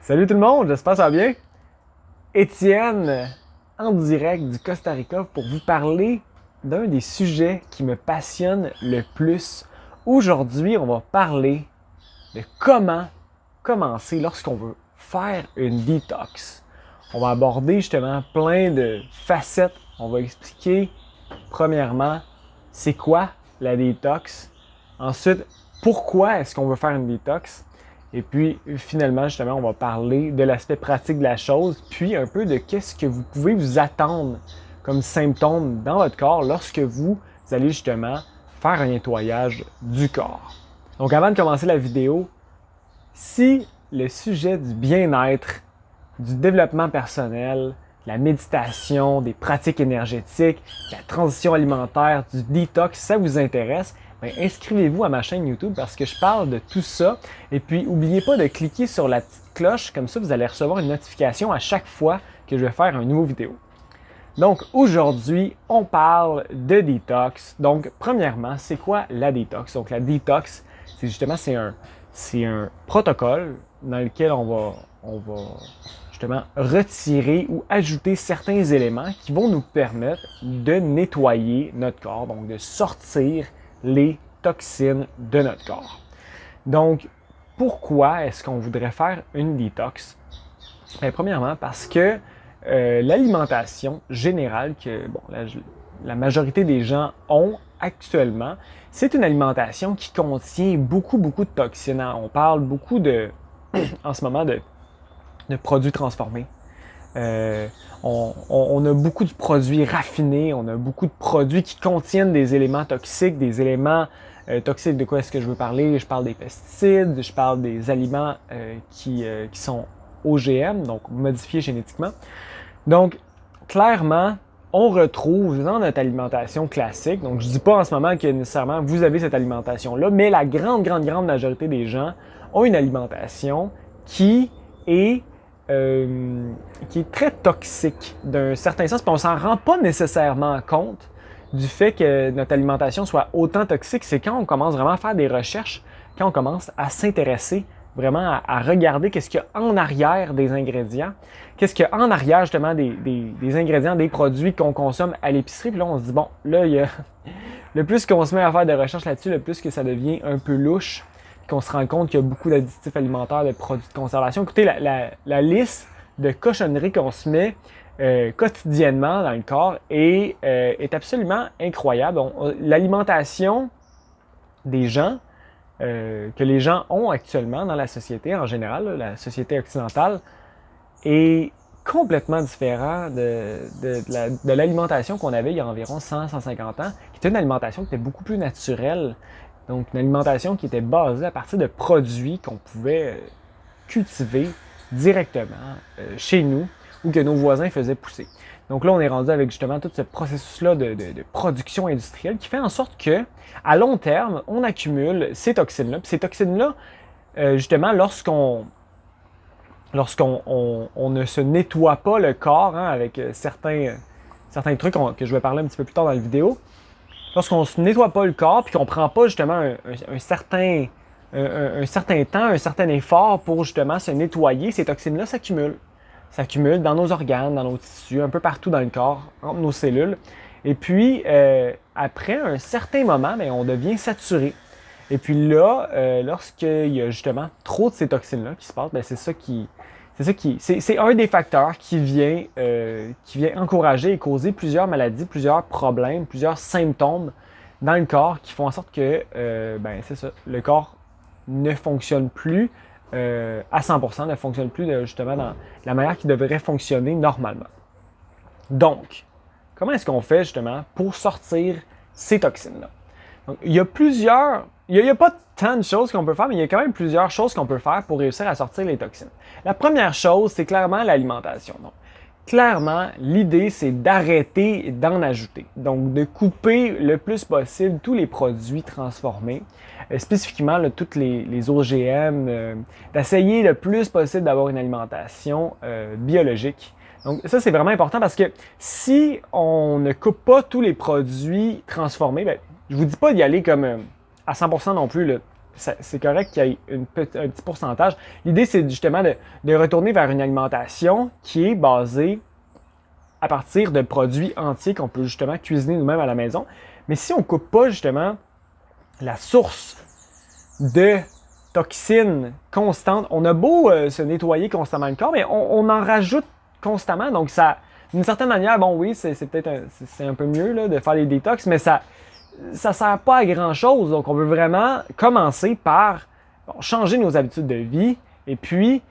Salut tout le monde, j'espère que ça va bien. Étienne, en direct du Costa Rica pour vous parler d'un des sujets qui me passionne le plus. Aujourd'hui, on va parler de comment commencer lorsqu'on veut faire une détox. On va aborder justement plein de facettes. On va expliquer, premièrement, c'est quoi la détox. Ensuite, pourquoi est-ce qu'on veut faire une détox. Et puis, finalement, justement, on va parler de l'aspect pratique de la chose, puis un peu de qu'est-ce que vous pouvez vous attendre comme symptômes dans votre corps lorsque vous allez justement faire un nettoyage du corps. Donc, avant de commencer la vidéo, si le sujet du bien-être, du développement personnel, de la méditation, des pratiques énergétiques, de la transition alimentaire, du détox, ça vous intéresse, bien, inscrivez-vous à ma chaîne YouTube parce que je parle de tout ça. Et puis, n'oubliez pas de cliquer sur la petite cloche, comme ça vous allez recevoir une notification à chaque fois que je vais faire une nouvelle vidéo. Donc, aujourd'hui, on parle de détox. Donc, premièrement, c'est quoi la détox? Donc, la détox, c'est justement, c'est un protocole dans lequel on va justement retirer ou ajouter certains éléments qui vont nous permettre de nettoyer notre corps, donc de sortir les toxines de notre corps. Donc, pourquoi est-ce qu'on voudrait faire une détox? Bien, premièrement, parce que l'alimentation générale que la majorité des gens ont actuellement, c'est une alimentation qui contient beaucoup de toxines. On parle beaucoup en ce moment de produits transformés. On a beaucoup de produits raffinés, on a beaucoup de produits qui contiennent des éléments toxiques, des éléments toxiques. De quoi est-ce que je veux parler? Je parle des pesticides, je parle des aliments qui sont OGM, donc modifiés génétiquement. Donc, clairement, on retrouve dans notre alimentation classique, donc je ne dis pas en ce moment que nécessairement vous avez cette alimentation-là, mais la grande majorité des gens ont une alimentation qui est très toxique d'un certain sens, puis on s'en rend pas nécessairement compte du fait que notre alimentation soit autant toxique. C'est quand on commence vraiment à faire des recherches, quand on commence à s'intéresser vraiment à regarder qu'est-ce qu'il y a en arrière des ingrédients, qu'est-ce qu'il y a en arrière justement des ingrédients, des produits qu'on consomme à l'épicerie, puis là on se dit bon, là il y a le plus qu'on se met à faire des recherches là-dessus, le plus que ça devient un peu louche, qu'on se rend compte qu'il y a beaucoup d'additifs alimentaires, de produits de conservation. Écoutez, la liste de cochonneries qu'on se met quotidiennement dans le corps est absolument incroyable. L'alimentation des gens, que les gens ont actuellement dans la société en général, là, la société occidentale, est complètement différent de l'alimentation qu'on avait il y a environ 100-150 ans, qui était une alimentation qui était beaucoup plus naturelle. Donc, une alimentation qui était basée à partir de produits qu'on pouvait cultiver directement chez nous ou que nos voisins faisaient pousser. Donc là, on est rendu avec justement tout ce processus-là de production industrielle qui fait en sorte que, à long terme, on accumule ces toxines-là. Puis ces toxines-là, justement, lorsqu'on ne se nettoie pas le corps avec certains trucs que je vais parler un petit peu plus tard dans la vidéo, lorsqu'on ne se nettoie pas le corps et qu'on ne prend pas justement un certain temps, un certain effort pour justement se nettoyer, ces toxines-là s'accumulent. S'accumulent dans nos organes, dans nos tissus, un peu partout dans le corps, entre nos cellules. Et puis, après un certain moment, bien, on devient saturé. Et puis là, lorsqu'il y a justement trop de ces toxines-là qui se passent, bien, c'est un des facteurs qui vient encourager et causer plusieurs maladies, plusieurs problèmes, plusieurs symptômes dans le corps qui font en sorte que, c'est ça, le corps ne fonctionne plus à 100%, ne fonctionne plus justement dans la manière qu'il devrait fonctionner normalement. Donc, comment est-ce qu'on fait justement pour sortir ces toxines-là? Donc, il y a pas tant de choses qu'on peut faire, mais il y a quand même plusieurs choses qu'on peut faire pour réussir à sortir les toxines. La première chose, c'est clairement l'alimentation. Donc, clairement, l'idée, c'est d'arrêter d'en ajouter. Donc, de couper le plus possible tous les produits transformés, spécifiquement là, toutes les OGM, d'essayer le plus possible d'avoir une alimentation biologique. Donc, ça, c'est vraiment important parce que si on ne coupe pas tous les produits transformés, bien, je vous dis pas d'y aller comme à 100% non plus. Là. c'est correct qu'il y ait un petit pourcentage. L'idée, c'est justement de retourner vers une alimentation qui est basée à partir de produits entiers qu'on peut justement cuisiner nous-mêmes à la maison. Mais si on ne coupe pas justement la source de toxines constantes, on a beau se nettoyer constamment le corps, mais on en rajoute constamment. Donc ça, d'une certaine manière, bon oui, c'est peut-être c'est un peu mieux là, de faire les détox, mais ça sert pas à grand-chose. Donc on veut vraiment commencer par changer nos habitudes de vie et puis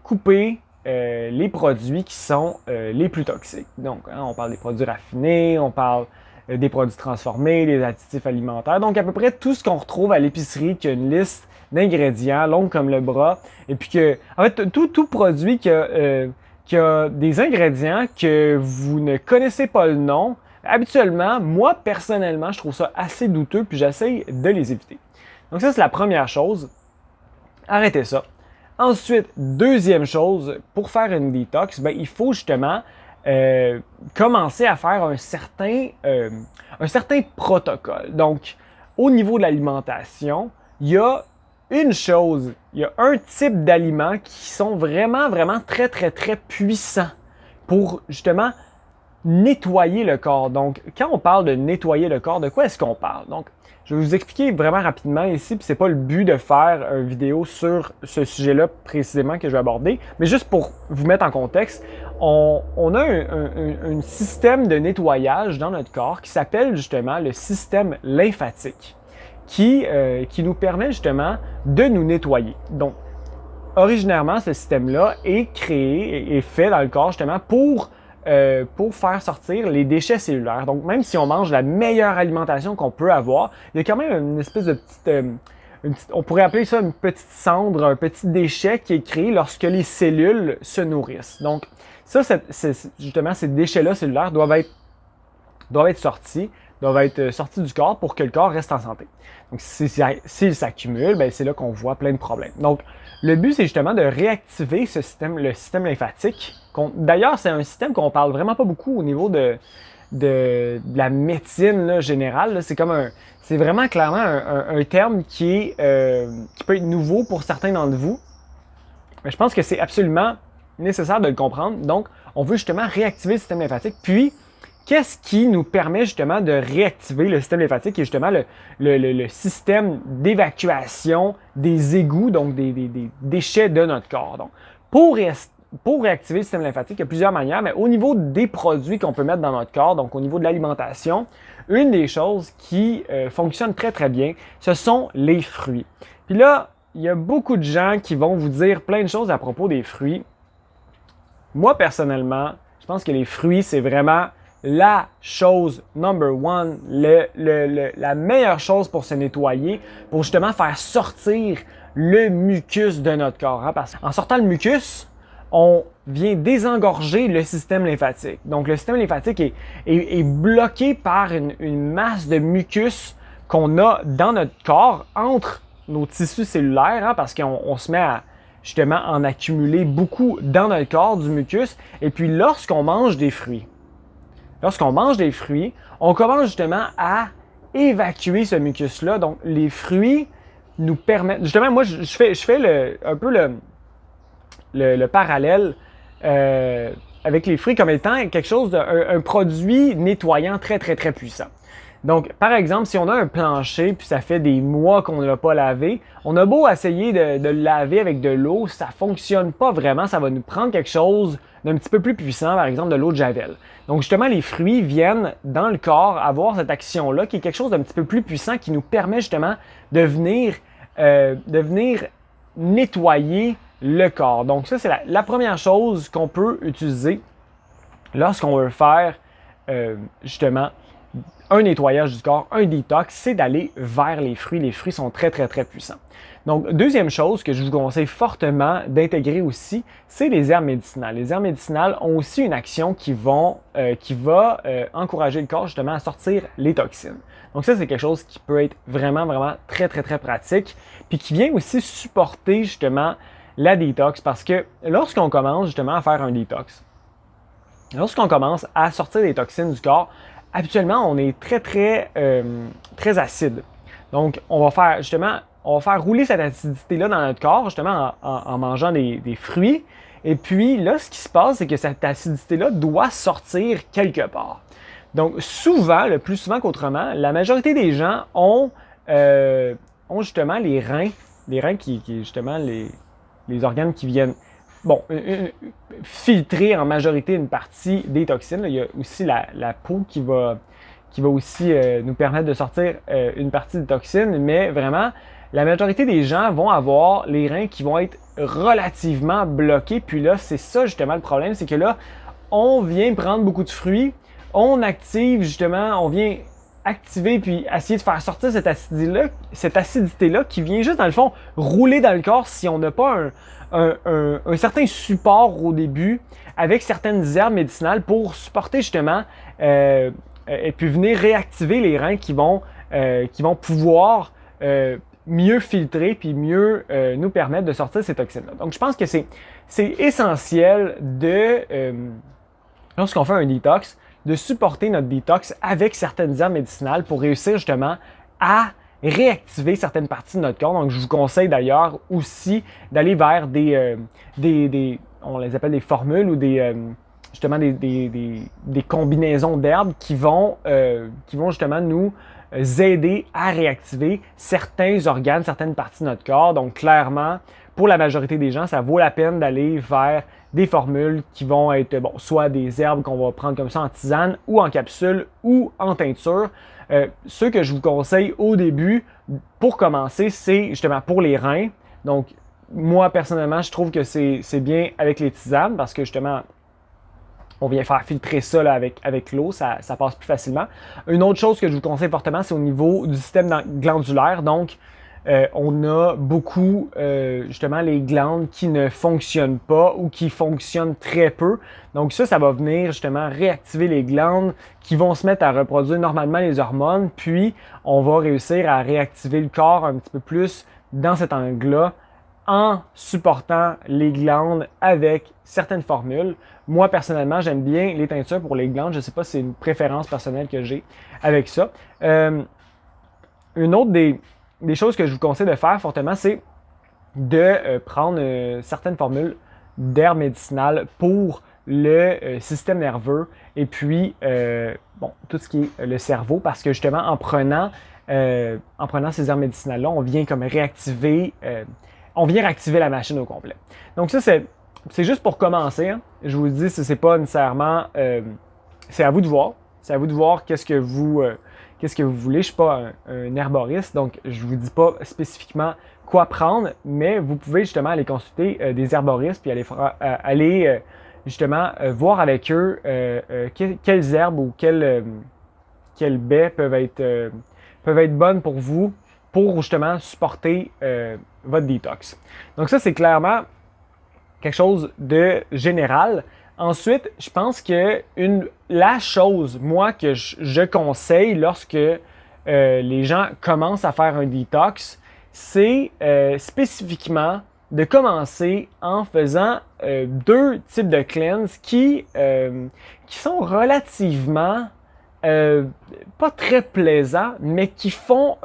couper les produits qui sont les plus toxiques. Donc, on parle des produits raffinés, on parle des produits transformés, des additifs alimentaires. Donc, à peu près tout ce qu'on retrouve à l'épicerie qui a une liste d'ingrédients longue comme le bras. Et puis que, en fait, tout produit qui a des ingrédients que vous ne connaissez pas le nom, habituellement, moi, personnellement, je trouve ça assez douteux puis j'essaye de les éviter. Donc, ça, c'est la première chose. Arrêtez ça. Ensuite, deuxième chose, pour faire une détox, il faut justement commencer à faire un certain protocole. Donc, au niveau de l'alimentation, il y a une chose, il y a un type d'aliments qui sont vraiment, vraiment très, très, très puissants pour justement nettoyer le corps. Donc, quand on parle de nettoyer le corps, de quoi est-ce qu'on parle? Donc, je vais vous expliquer vraiment rapidement ici, puis c'est pas le but de faire une vidéo sur ce sujet-là précisément que je vais aborder, mais juste pour vous mettre en contexte, on a un système de nettoyage dans notre corps qui s'appelle justement le système lymphatique, qui nous permet justement de nous nettoyer. Donc, originairement, ce système-là est créé et fait dans le corps justement pour faire sortir les déchets cellulaires. Donc, même si on mange la meilleure alimentation qu'on peut avoir, il y a quand même une espèce de on pourrait appeler ça une petite cendre, un petit déchet qui est créé lorsque les cellules se nourrissent. Donc, ça, justement, ces déchets-là cellulaires doivent être sortis du corps pour que le corps reste en santé. Donc, s'ils s'accumulent, c'est là qu'on voit plein de problèmes. Donc, le but, c'est justement de réactiver le système lymphatique. D'ailleurs, c'est un système qu'on parle vraiment pas beaucoup au niveau de la médecine là, générale. Là. C'est vraiment clairement un terme qui peut être nouveau pour certains d'entre vous. Mais je pense que c'est absolument nécessaire de le comprendre. Donc, on veut justement réactiver le système lymphatique. Puis, qu'est-ce qui nous permet justement de réactiver le système lymphatique, qui est justement le système d'évacuation des égouts, donc des déchets de notre corps. Donc, pour réactiver le système lymphatique, il y a plusieurs manières, mais au niveau des produits qu'on peut mettre dans notre corps, donc au niveau de l'alimentation, une des choses qui fonctionne très très bien, ce sont les fruits. Puis là, il y a beaucoup de gens qui vont vous dire plein de choses à propos des fruits. Moi, personnellement, je pense que les fruits, c'est vraiment la chose number one, la meilleure chose pour se nettoyer, pour justement faire sortir le mucus de notre corps. Hein, parce qu'en sortant le mucus, on vient désengorger le système lymphatique. Donc, le système lymphatique est bloqué par une masse de mucus qu'on a dans notre corps, entre nos tissus cellulaires, hein, parce qu'on se met à justement en accumuler beaucoup dans notre corps, du mucus. Et puis, lorsqu'on mange des fruits, on commence justement à évacuer ce mucus-là. Donc, les fruits nous permettent... Justement, moi, je fais un peu le parallèle avec les fruits comme étant quelque chose un produit nettoyant très, très, très puissant. Donc, par exemple, si on a un plancher puis ça fait des mois qu'on ne l'a pas lavé, on a beau essayer de le laver avec de l'eau, ça ne fonctionne pas vraiment. Ça va nous prendre quelque chose d'un petit peu plus puissant, par exemple de l'eau de Javel. Donc, justement, les fruits viennent dans le corps avoir cette action-là qui est quelque chose d'un petit peu plus puissant qui nous permet justement de venir nettoyer le corps. Donc, ça, c'est la première chose qu'on peut utiliser lorsqu'on veut faire justement un nettoyage du corps, un détox, c'est d'aller vers les fruits. Les fruits sont très, très, très puissants. Donc, deuxième chose que je vous conseille fortement d'intégrer aussi, c'est les herbes médicinales. Les herbes médicinales ont aussi une action qui va encourager le corps justement à sortir les toxines. Donc ça, c'est quelque chose qui peut être vraiment, vraiment très, très, très pratique, puis qui vient aussi supporter justement la détox, parce que lorsqu'on commence justement à faire un détox, lorsqu'on commence à sortir des toxines du corps, habituellement, on est très, très, très acide. Donc, on va faire justement on va faire rouler cette acidité-là dans notre corps, justement en mangeant des fruits. Et puis là, ce qui se passe, c'est que cette acidité-là doit sortir quelque part. Donc souvent, le plus souvent qu'autrement, la majorité des gens ont justement les reins qui justement les organes qui viennent filtrer en majorité une partie des toxines. Là, il y a aussi la peau qui va aussi nous permettre de sortir une partie des toxines, mais vraiment, la majorité des gens vont avoir les reins qui vont être relativement bloqués. Puis là, c'est ça justement le problème, c'est que là, on vient prendre beaucoup de fruits, on active justement, on vient activer puis essayer de faire sortir cette acidité-là qui vient juste dans le fond rouler dans le corps si on n'a pas un certain support au début avec certaines herbes médicinales pour supporter justement et puis venir réactiver les reins qui vont pouvoir mieux filtrer puis mieux nous permettre de sortir ces toxines-là. Donc je pense que c'est essentiel lorsqu'on fait un détox, de supporter notre détox avec certaines herbes médicinales pour réussir justement à réactiver certaines parties de notre corps. Donc, je vous conseille d'ailleurs aussi d'aller vers on les appelle des formules ou justement des combinaisons d'herbes qui vont justement nous aider à réactiver certains organes, certaines parties de notre corps. Donc, clairement, pour la majorité des gens, ça vaut la peine d'aller vers des formules qui vont être soit des herbes qu'on va prendre comme ça en tisane ou en capsule ou en teinture. Ceux que je vous conseille au début pour commencer, c'est justement pour les reins. Donc, moi personnellement, je trouve que c'est bien avec les tisanes parce que justement, on vient faire filtrer ça là, avec l'eau, ça passe plus facilement. Une autre chose que je vous conseille fortement, c'est au niveau du système glandulaire. Donc, on a beaucoup, justement, les glandes qui ne fonctionnent pas ou qui fonctionnent très peu. Donc ça va venir justement réactiver les glandes qui vont se mettre à reproduire normalement les hormones. Puis, on va réussir à réactiver le corps un petit peu plus dans cet angle-là en supportant les glandes avec certaines formules. Moi, personnellement, j'aime bien les teintures pour les glandes. Je ne sais pas si c'est une préférence personnelle que j'ai avec ça. Une autre des choses que je vous conseille de faire fortement, c'est de prendre certaines formules d'herbes médicinales pour le système nerveux et puis tout ce qui est le cerveau, parce que justement, en prenant ces herbes médicinales-là, on vient comme réactiver la machine au complet. Donc ça, c'est juste pour commencer. Hein. Je vous le dis, c'est pas nécessairement... c'est à vous de voir. C'est à vous de voir qu'est-ce que vous voulez. Je ne suis pas un herboriste, donc je ne vous dis pas spécifiquement quoi prendre, mais vous pouvez justement aller consulter des herboristes puis aller justement voir avec eux quelles herbes ou quelles baies peuvent être bonnes pour vous pour justement supporter votre détox. Donc ça, c'est clairement quelque chose de général. Ensuite, je pense que la chose, moi, que je conseille lorsque les gens commencent à faire un détox, c'est spécifiquement de commencer en faisant deux types de cleanse qui sont relativement pas très plaisants, mais qui vont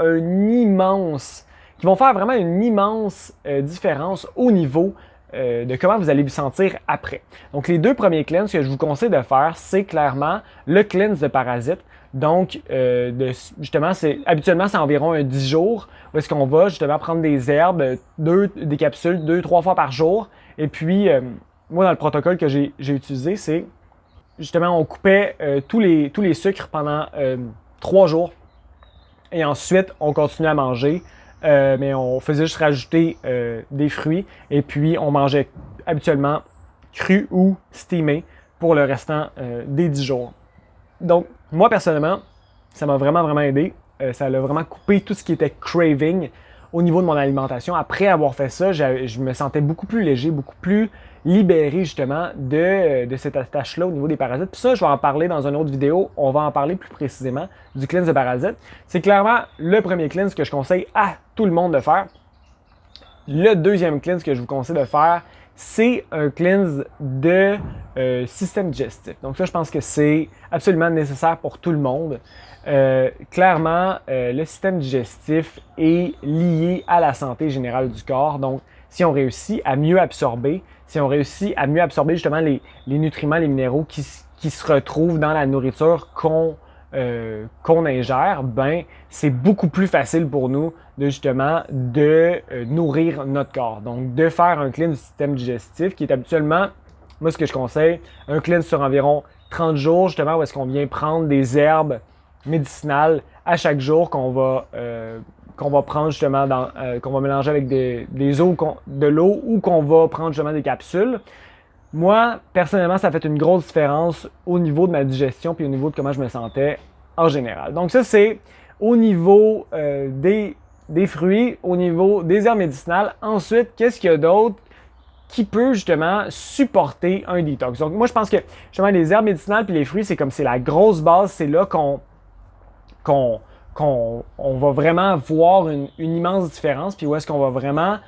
faire vraiment une immense différence au niveau de comment vous allez vous sentir après. Donc, les deux premiers cleanses que je vous conseille de faire, c'est clairement le cleanse de parasites. Donc, justement, habituellement, c'est environ 10 jours où est-ce qu'on va justement prendre des herbes, des capsules 2-3 fois par jour. Et puis, moi, dans le protocole que j'ai utilisé, c'est justement, on coupait tous les sucres pendant 3 jours. Et ensuite, on continuait à manger. Mais on faisait juste rajouter des fruits et puis on mangeait habituellement cru ou steamé pour le restant des 10 jours. Donc, moi personnellement, ça m'a vraiment, vraiment aidé. Ça a vraiment coupé tout ce qui était craving au niveau de mon alimentation. Après avoir fait ça, je me sentais beaucoup plus léger, beaucoup plus libéré justement de cette attache-là au niveau des parasites. Puis ça, je vais en parler dans une autre vidéo. On va en parler plus précisément du cleanse de parasites. C'est clairement le premier cleanse que je conseille à tout le monde de faire. Le deuxième cleanse que je vous conseille de faire, c'est un cleanse de système digestif. Donc ça, je pense que c'est absolument nécessaire pour tout le monde. Clairement, le système digestif est lié à la santé générale du corps. Donc, si on réussit à mieux absorber, justement les nutriments, les minéraux qui se retrouvent dans la nourriture qu'on ingère, ben c'est beaucoup plus facile pour nous de justement nourrir notre corps. Donc, de faire un clean du système digestif qui est habituellement, moi ce que je conseille, un clean sur environ 30 jours, justement, où est-ce qu'on vient prendre des herbes médicinales à chaque jour qu'on va prendre justement qu'on va mélanger avec de l'eau ou qu'on va prendre justement des capsules. Moi, personnellement, ça a fait une grosse différence au niveau de ma digestion puis au niveau de comment je me sentais en général. Donc ça, c'est au niveau des fruits, au niveau des herbes médicinales. Ensuite, qu'est-ce qu'il y a d'autre qui peut justement supporter un détox? Donc moi, je pense que justement les herbes médicinales puis les fruits, c'est la grosse base. C'est là qu'on va vraiment voir une immense différence, puis où est-ce qu'on va vraiment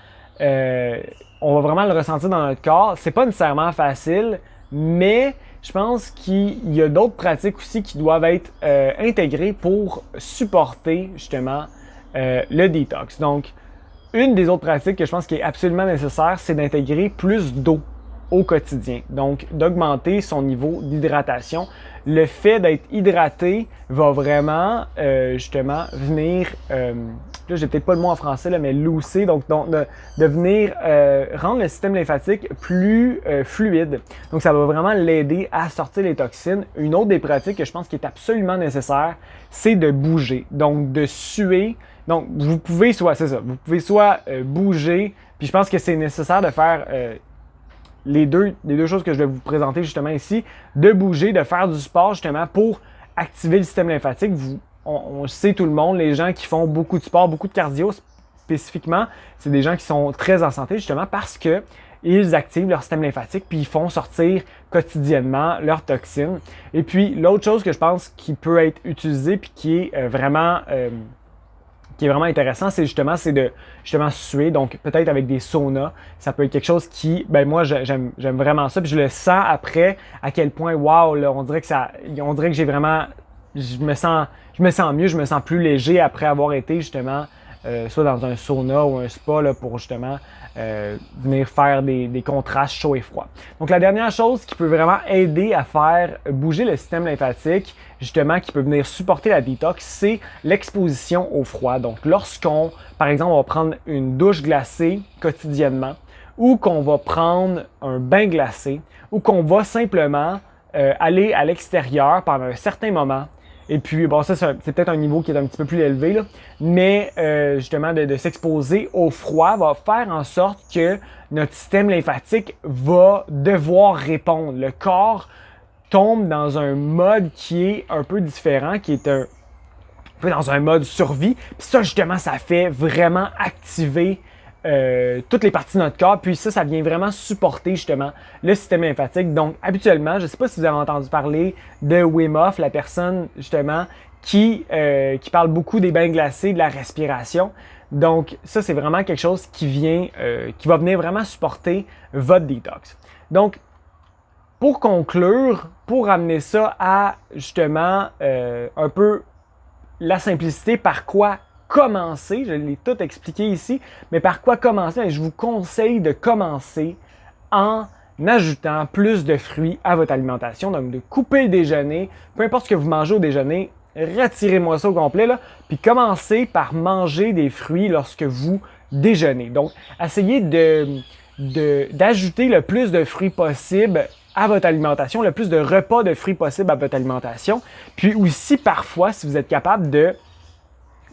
le ressentir dans notre corps. C'est pas nécessairement facile, mais je pense qu'il y a d'autres pratiques aussi qui doivent être intégrées pour supporter justement le détox. Donc, une des autres pratiques que je pense qui est absolument nécessaire, c'est d'intégrer plus d'eau au quotidien. Donc, d'augmenter son niveau d'hydratation. Le fait d'être hydraté va vraiment, justement, venir, là, j'ai peut-être pas le mot en français, là, mais lousser, donc de venir rendre le système lymphatique plus fluide. Donc, ça va vraiment l'aider à sortir les toxines. Une autre des pratiques que je pense qui est absolument nécessaire, c'est de bouger. Donc, de suer. Donc, vous pouvez soit bouger, puis je pense que c'est nécessaire de faire les deux choses que je vais vous présenter justement ici, de bouger, de faire du sport justement pour activer le système lymphatique. On sait tout le monde, les gens qui font beaucoup de sport, beaucoup de cardio spécifiquement, c'est des gens qui sont très en santé justement parce que ils activent leur système lymphatique puis ils font sortir quotidiennement leurs toxines. Et puis l'autre chose que je pense qui peut être utilisée puis qui est vraiment intéressant, c'est de suer, donc peut-être avec des saunas. Ça peut être quelque chose qui, ben moi j'aime vraiment ça, puis je le sens après à quel point, wow, là, on dirait que j'ai vraiment, je me sens mieux, je me sens plus léger après avoir été justement soit dans un sauna ou un spa là, pour justement venir faire des contrastes chaud et froid. Donc la dernière chose qui peut vraiment aider à faire bouger le système lymphatique, justement qui peut venir supporter la détox, c'est l'exposition au froid. Donc lorsqu'on, par exemple, on va prendre une douche glacée quotidiennement, ou qu'on va prendre un bain glacé, ou qu'on va simplement aller à l'extérieur pendant un certain moment. Et puis, bon, ça, c'est peut-être un niveau qui est un petit peu plus élevé, là, mais justement, de s'exposer au froid va faire en sorte que notre système lymphatique va devoir répondre. Le corps tombe dans un mode qui est un peu différent, qui est un peu dans un mode survie. Puis ça, justement, ça fait vraiment activer toutes les parties de notre corps, puis ça vient vraiment supporter justement le système lymphatique. Donc habituellement, je ne sais pas si vous avez entendu parler de Wim Hof, la personne justement qui parle beaucoup des bains glacés, de la respiration. Donc ça, c'est vraiment quelque chose qui va venir vraiment supporter votre détox. Donc pour conclure, pour amener ça à justement un peu la simplicité, par quoi commencer, je l'ai tout expliqué ici, mais par quoi commencer? Je vous conseille de commencer en ajoutant plus de fruits à votre alimentation, donc de couper le déjeuner, peu importe ce que vous mangez au déjeuner, retirez-moi ça au complet, là, puis commencez par manger des fruits lorsque vous déjeunez. Donc, essayez d'ajouter le plus de fruits possible à votre alimentation, le plus de repas de fruits possible à votre alimentation, puis aussi parfois, si vous êtes capable de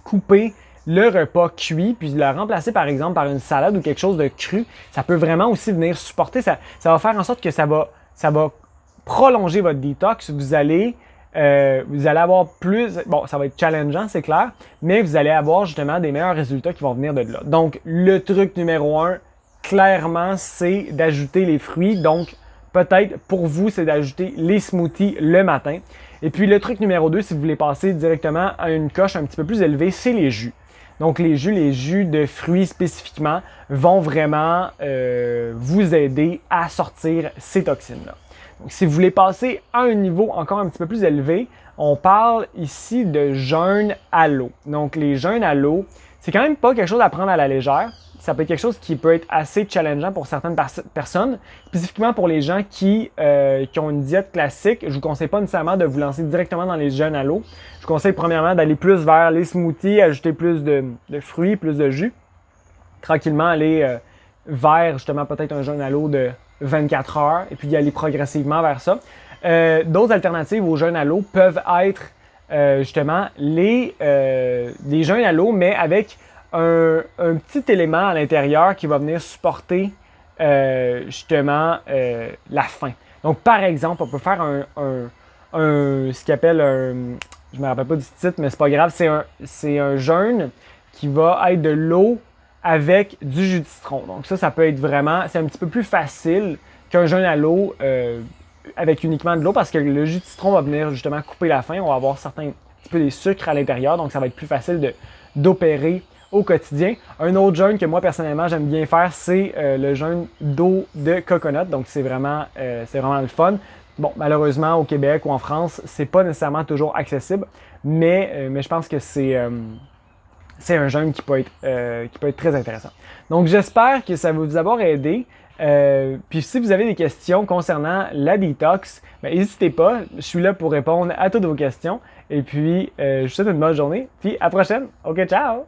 couper le repas cuit, puis le remplacer par exemple par une salade ou quelque chose de cru, ça peut vraiment aussi venir supporter, ça va faire en sorte que ça va prolonger votre détox. Vous allez avoir plus, bon, ça va être challengeant, c'est clair, mais vous allez avoir justement des meilleurs résultats qui vont venir de là. Donc, le truc numéro 1, clairement, c'est d'ajouter les fruits. Donc, peut-être pour vous, c'est d'ajouter les smoothies le matin. Et puis le truc numéro 2, si vous voulez passer directement à une coche un petit peu plus élevée, c'est les jus. Donc les jus de fruits spécifiquement vont vraiment vous aider à sortir ces toxines-là. Donc, si vous voulez passer à un niveau encore un petit peu plus élevé, on parle ici de jeûne à l'eau. Donc, les jeûnes à l'eau, c'est quand même pas quelque chose à prendre à la légère. Ça peut être quelque chose qui peut être assez challengeant pour certaines personnes, spécifiquement pour les gens qui ont une diète classique. Je ne vous conseille pas nécessairement de vous lancer directement dans les jeûnes à l'eau. Je vous conseille premièrement d'aller plus vers les smoothies, ajouter plus de fruits, plus de jus. Tranquillement aller vers justement peut-être un jeûne à l'eau de 24 heures et puis y aller progressivement vers ça. D'autres alternatives au jeûne à l'eau peuvent être justement des jeûnes à l'eau, mais avec un petit élément à l'intérieur qui va venir supporter justement la faim. Donc, par exemple, on peut faire ce qu'il appelle je me rappelle pas du titre, mais c'est pas grave, c'est un jeûne qui va être de l'eau avec du jus de citron. Donc ça peut être vraiment, c'est un petit peu plus facile qu'un jeûne à l'eau avec uniquement de l'eau parce que le jus de citron va venir justement couper la faim. On va avoir un petit peu des sucres à l'intérieur, donc ça va être plus facile d'opérer au quotidien. Un autre jeûne que moi personnellement j'aime bien faire, c'est le jeûne d'eau de coconut. Donc c'est vraiment le fun. Bon, malheureusement au Québec ou en France, c'est pas nécessairement toujours accessible, mais je pense que c'est un jeûne qui peut être très intéressant. Donc j'espère que ça va vous avoir aidé. Puis si vous avez des questions concernant la détox, n'hésitez pas, je suis là pour répondre à toutes vos questions. Et puis je vous souhaite une bonne journée, puis à la prochaine. OK, ciao!